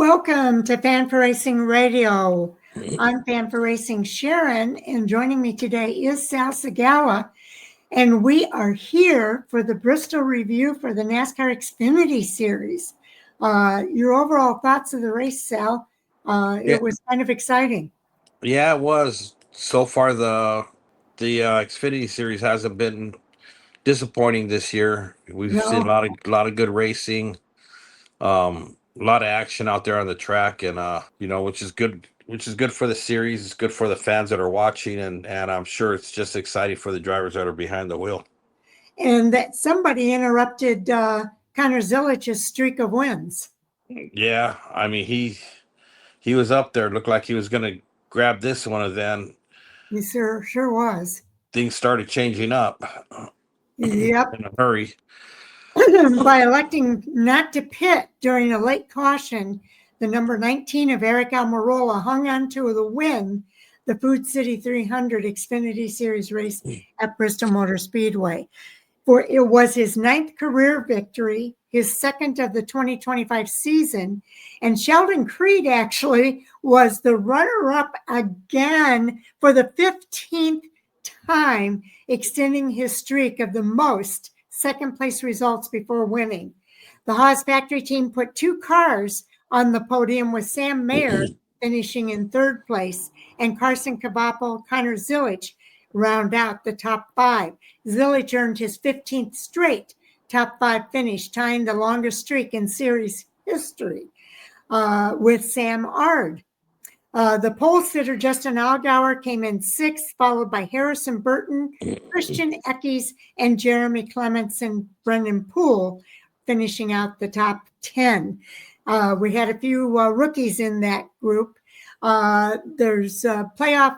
Welcome to Fan for Racing Radio. I'm Fan for Racing Sharon, and joining me today is Sal Segala, and we are here for the Bristol review for the NASCAR Xfinity Series. Your overall thoughts of the race, Sal? It was kind of exciting. Yeah, it was. So far, the Xfinity Series hasn't been disappointing this year. We've seen No, a lot of good racing, a lot of action out there on the track, and which is good. Which is good for the series. It's good for the fans that are watching, and I'm sure it's just exciting for the drivers that are behind the wheel. and that somebody interrupted Connor Zilich's streak of wins. Yeah, I mean he was up there. Looked like he was going to grab this one, and then He sure was. things started changing up Yep. in a hurry. By electing not to pit during a late caution, the number 19 of Aric Almirola hung on to the win, the Food City 300 Xfinity Series race at Bristol Motor Speedway. For it was his ninth career victory, his second of the 2025 season, and Sheldon Creed actually was the runner-up again for the 15th time, extending his streak of the most second place results before winning. The Haas factory team put two cars on the podium with Sam Mayer finishing in third place and Carson Cavapo, Connor Zilich round out the top five. Zilich earned his 15th straight top five finish, tying the longest streak in series history with Sam Ard. The pole sitter, Justin Allgaier, came in sixth, followed by Harrison Burton, Christian Eckes, and Jeremy Clements and Brendan Poole, finishing out the top 10. We had a few rookies in that group. There's playoff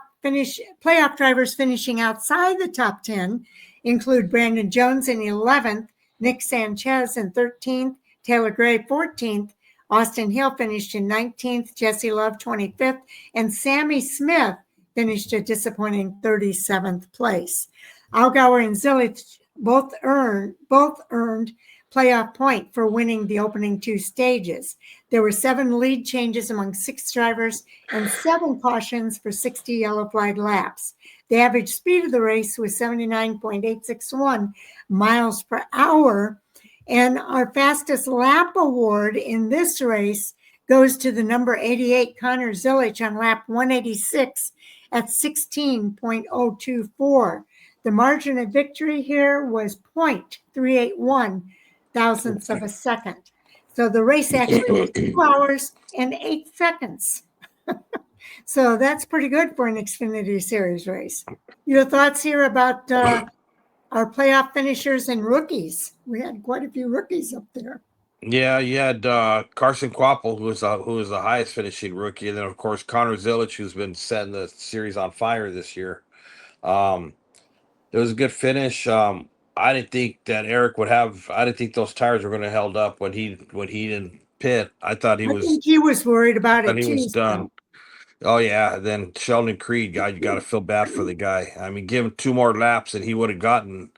drivers finishing outside the top 10 include Brandon Jones in 11th, Nick Sanchez in 13th, Taylor Gray 14th, Austin Hill finished in 19th, Jesse Love 25th, and Sammy Smith finished a disappointing 37th place. Allgaier and Zilich both earned playoff point for winning the opening two stages. There were 7 lead changes among 6 drivers and 7 cautions for 60 yellow flag laps. The average speed of the race was 79.861 miles per hour. And our fastest lap award in this race goes to the number 88 Connor Zilich on lap 186 at 16.024. The margin of victory here was 0.381 thousandths of a second. So the race actually was 2 hours and 8 seconds. So that's pretty good for an Xfinity Series race. Your thoughts here about our playoff finishers and rookies? We had quite a few rookies up there. Yeah, you had Carson Quapple, who was the highest finishing rookie, and then of course Connor Zilich, who's been setting the series on fire this year. It was a good finish. I didn't think that Aric would have. I didn't think those tires were going to held up when he didn't pit. I thought he was worried about it. He was done. Oh yeah, then Sheldon Creed, God, you got to feel bad for the guy. I mean, give him 2 more laps and he would have gotten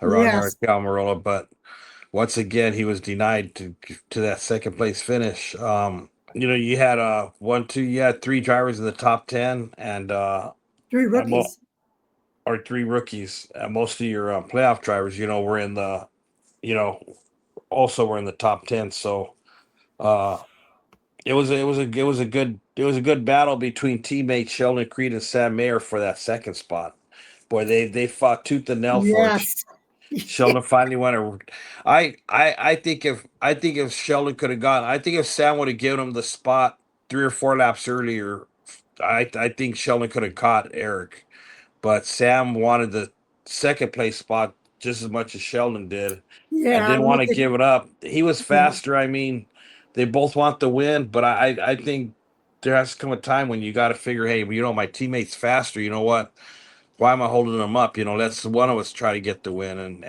around Aric Almirola, but once again he was denied to that second place finish. You had you had 3 drivers in the top 10 and 3 rookies. Or 3 rookies. Most of your playoff drivers, were in the, also were in the top 10. So it was a good battle between teammates Sheldon Creed and Sam Mayer for that second spot. Boy, they fought tooth and nail for it. Sheldon finally went. I think if Sheldon could have gotten, I think if Sam would have given him the spot 3 or 4 laps earlier, I think Sheldon could have caught Aric. But Sam wanted the second place spot just as much as Sheldon did. Yeah, and didn't want to give it up. He was faster. I mean, they both want the win, but I think there has to come a time when you got to figure, hey, my teammate's faster. You know what? Why am I holding them up? Let's one of us try to get the win,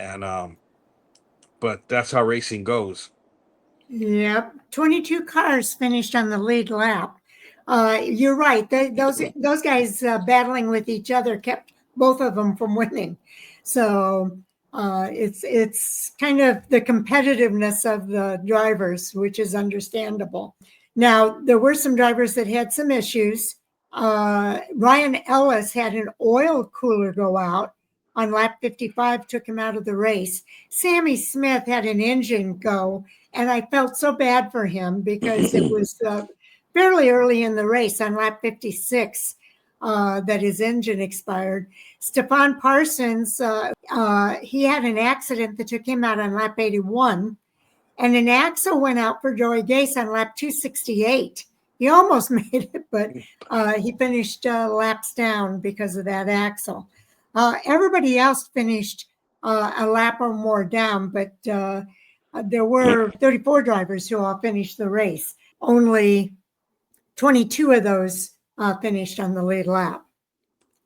but that's how racing goes. Yep, 22 cars finished on the lead lap. You're right. Those guys battling with each other kept both of them from winning. So it's kind of the competitiveness of the drivers, which is understandable. Now, there were some drivers that had some issues. Ryan Ellis had an oil cooler go out on lap 55, took him out of the race. Sammy Smith had an engine go, and I felt so bad for him because it was fairly early in the race on lap 56 that his engine expired. Stephon Parsons, he had an accident that took him out on lap 81. And an axle went out for Joey Gase on lap 268. He almost made it, but he finished laps down because of that axle. Everybody else finished a lap or more down, but there were 34 drivers who all finished the race. Only 22 of those finished on the lead lap.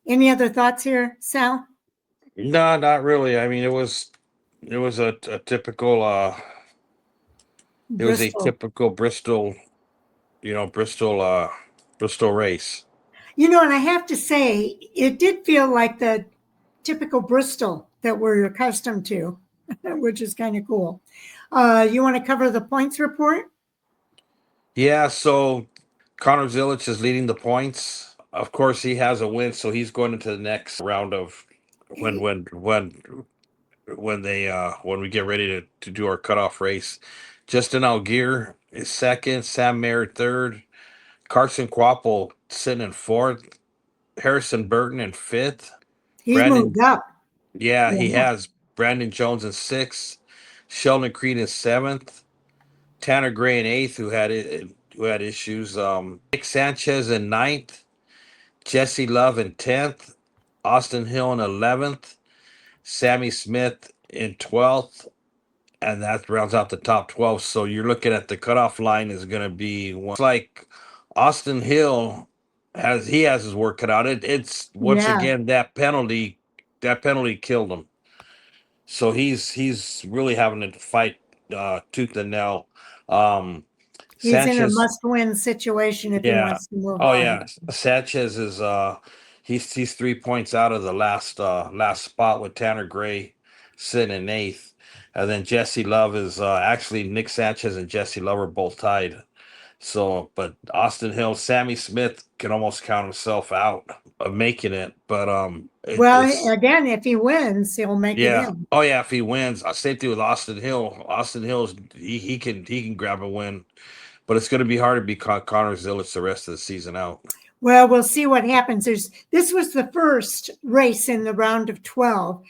Any other thoughts here, Sal? No, not really. I mean, it was a typical it was a Bristol. typical Bristol, Bristol race. And I have to say, it did feel like the typical Bristol that we're accustomed to, which is kind of cool. You want to cover the points report? Yeah, so Connor Zilic is leading the points. Of course, he has a win, so he's going into the next round of when we get ready to do our cutoff race. Justin Algier is second, Sam Mayer third, Carson Quapple sitting in fourth, Harrison Burton in fifth. He's Brandon, moved up. yeah, he has Brandon Jones in sixth, Sheldon Creed in seventh, Tanner Gray in eighth, who had issues. Nick Sanchez in ninth, Jesse Love in 10th, Austin Hill in 11th, Sammy Smith in 12th, and that rounds out the top 12. So you're looking at the cutoff line is going to be it's like Austin Hill has his work cut out. It's once again that penalty killed him. So he's really having to fight tooth and nail. He's Sanchez, in a must-win situation if he wants to move on. Oh yeah, Sanchez is he's 3 points out of the last spot with Tanner Gray sitting in eighth, and then Jesse Love is actually Nick Sanchez and Jesse Love are both tied. So, but Austin Hill, Sammy Smith can almost count himself out of making it. But again, if he wins, he'll make it in. Oh yeah, if he wins, same thing with Austin Hill. Austin Hill's he can grab a win. But it's going to be hard to be Connor Zilic the rest of the season out. Well, we'll see what happens. This was the first race in the round of 12.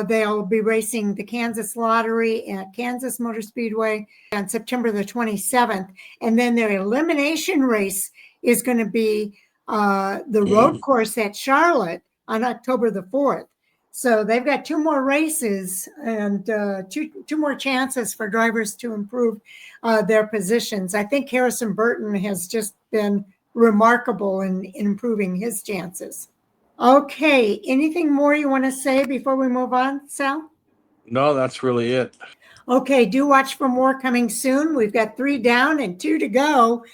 They'll be racing the Kansas Lottery at Kansas Motor Speedway on September the 27th. And then their elimination race is going to be the road course at Charlotte on October the 4th. So they've got two more races and two more chances for drivers to improve their positions. I think Harrison Burton has just been remarkable in improving his chances. Okay, anything more you want to say before we move on, Sal? No, that's really it. Okay, do watch for more coming soon. We've got 3 down and 2 to go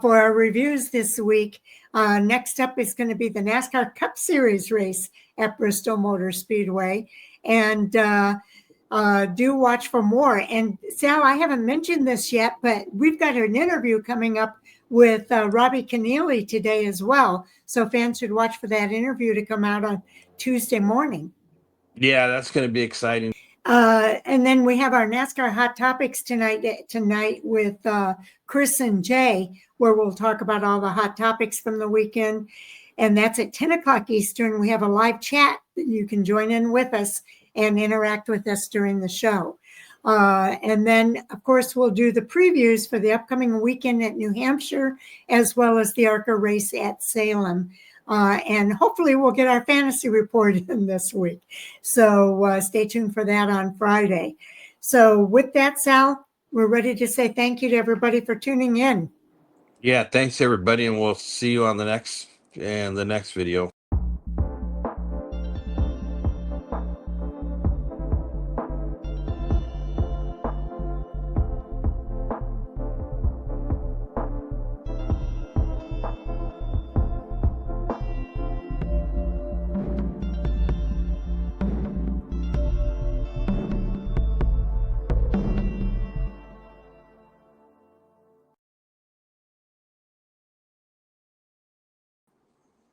for our reviews this week. Next up is going to be the NASCAR Cup Series race at Bristol Motor Speedway. And do watch for more. And Sal, I haven't mentioned this yet, but we've got an interview coming up with Robbie Keneally today as well. So fans should watch for that interview to come out on Tuesday morning. Yeah, that's going to be exciting. And then we have our NASCAR Hot Topics tonight with Chris and Jay, where we'll talk about all the hot topics from the weekend. And that's at 10 o'clock Eastern. We have a live chat that you can join in with us and interact with us during the show. And then, of course, we'll do the previews for the upcoming weekend at New Hampshire, as well as the ARCA race at Salem. And hopefully we'll get our fantasy report in this week. So stay tuned for that on Friday. So with that, Sal, we're ready to say thank you to everybody for tuning in. Yeah, thanks everybody, and we'll see you on the next video.